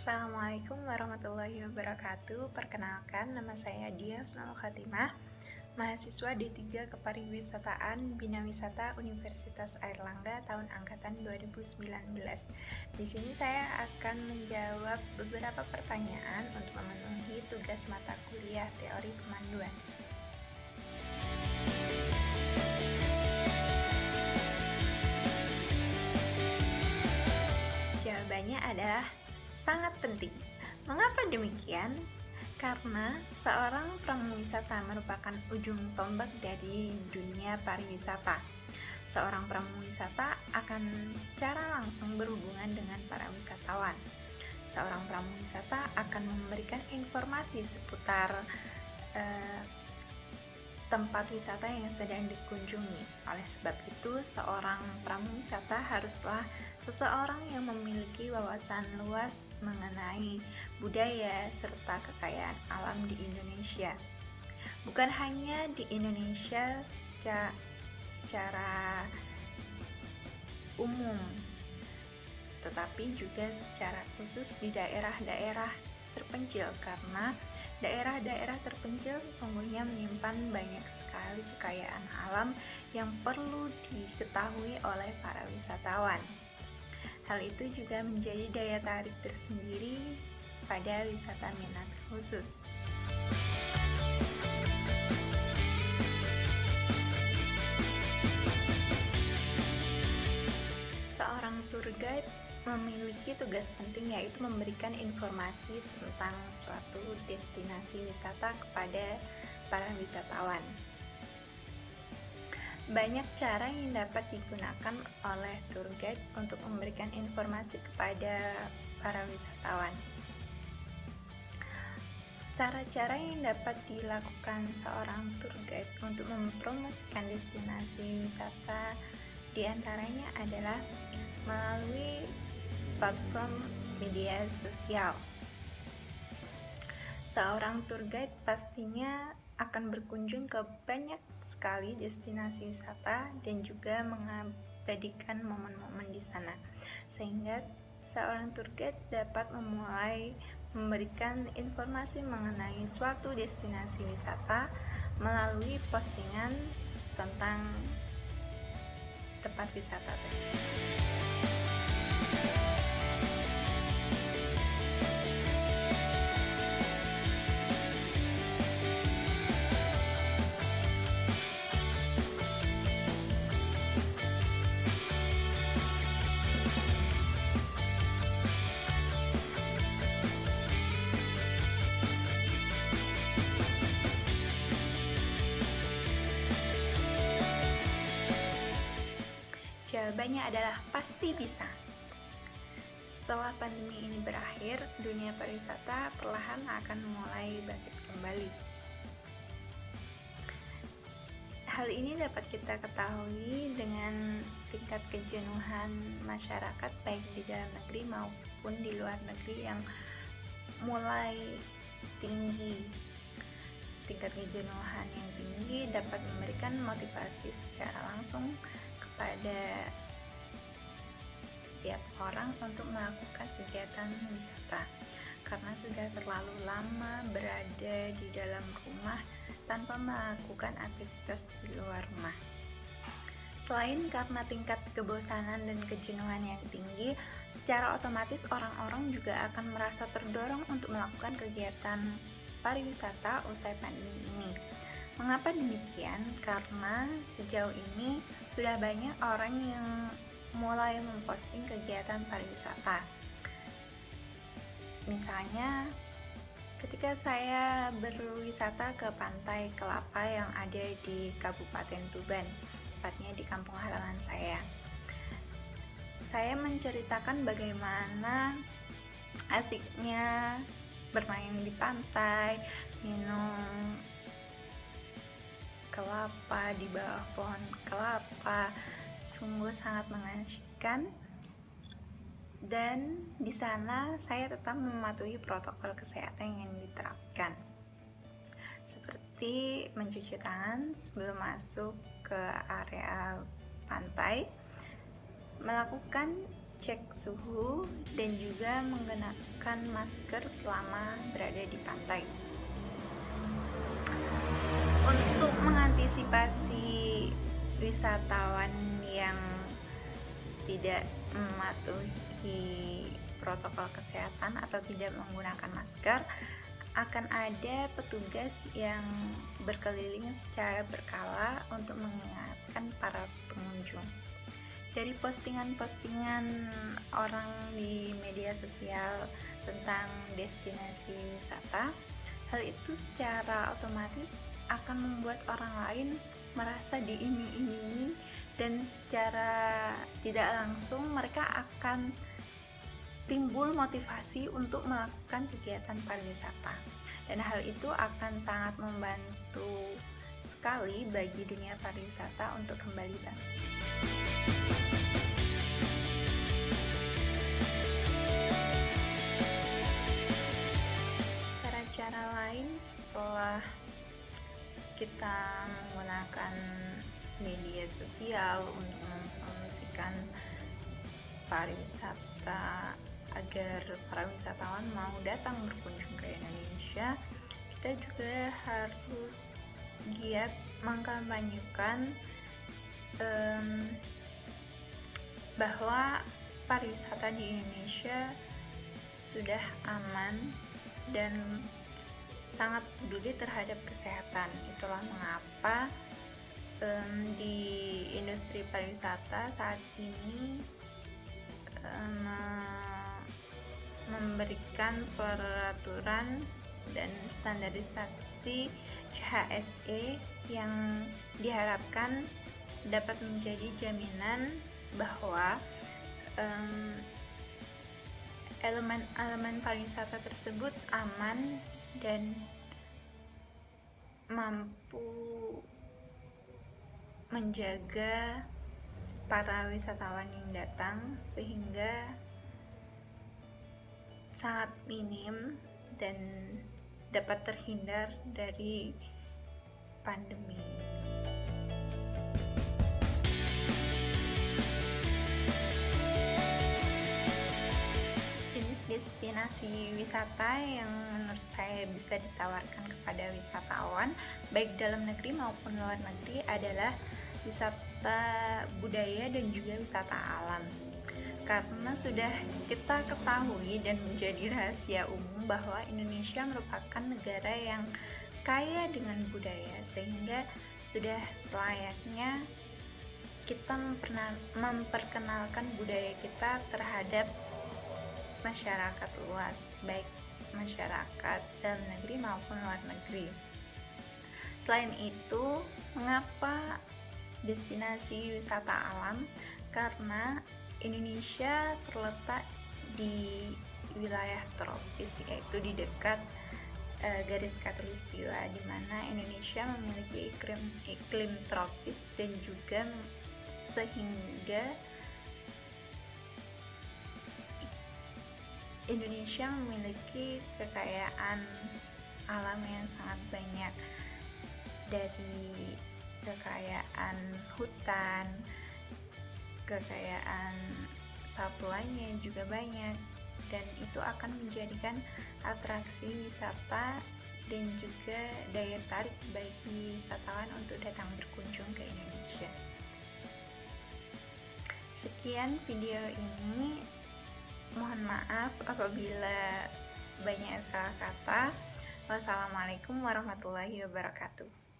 Assalamualaikum warahmatullahi wabarakatuh. Perkenalkan, nama saya Dia Husnul Khatimah, mahasiswa D3 Kepariwisataan Bina Wisata Universitas Airlangga tahun angkatan 2019. Di sini saya akan menjawab beberapa pertanyaan untuk memenuhi tugas mata kuliah teori pemanduan. Jawabannya adalah sangat penting. Mengapa demikian? Karena seorang pramuwisata merupakan ujung tombak dari dunia pariwisata. Seorang pramuwisata akan secara langsung berhubungan dengan para wisatawan. Seorang pramuwisata akan memberikan informasi seputar tempat wisata yang sedang dikunjungi. Oleh sebab itu, seorang pramuwisata haruslah seseorang yang memiliki wawasan luas mengenai budaya serta kekayaan alam di Indonesia. Bukan hanya di Indonesia secara umum, tetapi juga secara khusus di daerah-daerah terpencil, karena daerah-daerah terpencil sesungguhnya menyimpan banyak sekali kekayaan alam yang perlu diketahui oleh para wisatawan. Hal itu juga menjadi daya tarik tersendiri pada wisata minat khusus. Seorang tour guide memiliki tugas penting, yaitu memberikan informasi tentang suatu destinasi wisata kepada para wisatawan. Banyak cara yang dapat digunakan oleh tour guide untuk memberikan informasi kepada para wisatawan. Cara-cara yang dapat dilakukan seorang tour guide untuk mempromosikan destinasi wisata diantaranya adalah melalui platform media sosial. Seorang tour guide pastinya akan berkunjung ke banyak sekali destinasi wisata dan juga mengabadikan momen-momen di sana, sehingga seorang tour guide dapat memulai memberikan informasi mengenai suatu destinasi wisata melalui postingan tentang tempat wisata tersebut. Jawabannya adalah pasti bisa. Setelah pandemi ini berakhir, dunia pariwisata perlahan akan mulai bangkit kembali. Hal ini dapat kita ketahui dengan tingkat kejenuhan masyarakat baik di dalam negeri maupun di luar negeri yang mulai tinggi. Tingkat kejenuhan yang tinggi dapat memberikan motivasi secara langsung kepada setiap orang untuk melakukan kegiatan wisata, karena sudah terlalu lama berada di dalam rumah tanpa melakukan aktivitas di luar rumah. Selain karena tingkat kebosanan dan kejenuhan yang tinggi, secara otomatis orang-orang juga akan merasa terdorong untuk melakukan kegiatan pariwisata usai pandemi ini. Mengapa demikian? Karena sejauh ini sudah banyak orang yang mulai memposting kegiatan pariwisata. Misalnya, ketika saya berwisata ke Pantai Kelapa yang ada di Kabupaten Tuban, tepatnya di kampung halaman saya menceritakan bagaimana asiknya bermain di pantai, minum kelapa di bawah pohon kelapa, sungguh sangat mengasyikkan. Dan di sana saya tetap mematuhi protokol kesehatan yang diterapkan, seperti mencuci tangan sebelum masuk ke area pantai, melakukan cek suhu, dan juga menggunakan masker selama berada di pantai. Untuk mengantisipasi wisatawan yang tidak mematuhi protokol kesehatan atau tidak menggunakan masker, akan ada petugas yang berkeliling secara berkala untuk mengingatkan para pengunjung. Dari postingan-postingan orang di media sosial tentang destinasi wisata, hal itu secara otomatis akan membuat orang lain merasa diiming-imingi, dan secara tidak langsung mereka akan timbul motivasi untuk melakukan kegiatan pariwisata, dan hal itu akan sangat membantu sekali bagi dunia pariwisata untuk kembali bangkit. Cara-cara lain setelah kita menggunakan media sosial untuk mempromosikan pariwisata agar para wisatawan mau datang berkunjung ke Indonesia, kita juga harus giat mengkampanyekan bahwa pariwisata di Indonesia sudah aman dan sangat peduli terhadap kesehatan. Itulah mengapa di industri pariwisata saat ini memberikan peraturan dan standarisasi CHSE yang diharapkan dapat menjadi jaminan bahwa elemen-elemen pariwisata tersebut aman dan mampu menjaga para wisatawan yang datang sehingga sangat minim dan dapat terhindar dari pandemi. Jenis destinasi wisata yang menurut saya bisa ditawarkan kepada wisatawan baik dalam negeri maupun luar negeri adalah wisata budaya dan juga wisata alam. Karena sudah kita ketahui dan menjadi rahasia umum bahwa Indonesia merupakan negara yang kaya dengan budaya, sehingga sudah selayaknya kita memperkenalkan budaya kita terhadap masyarakat luas, baik masyarakat dalam negeri maupun luar negeri. Selain itu, mengapa destinasi wisata alam? Karena Indonesia terletak di wilayah tropis, yaitu di dekat garis khatulistiwa, di mana Indonesia memiliki iklim tropis dan juga sehingga Indonesia memiliki kekayaan alam yang sangat banyak, dari kekayaan hutan, kekayaan satwanya juga banyak, dan itu akan menjadikan atraksi wisata dan juga daya tarik bagi wisatawan untuk datang berkunjung ke Indonesia. Sekian video ini, mohon maaf apabila banyak salah kata. Wassalamualaikum warahmatullahi wabarakatuh.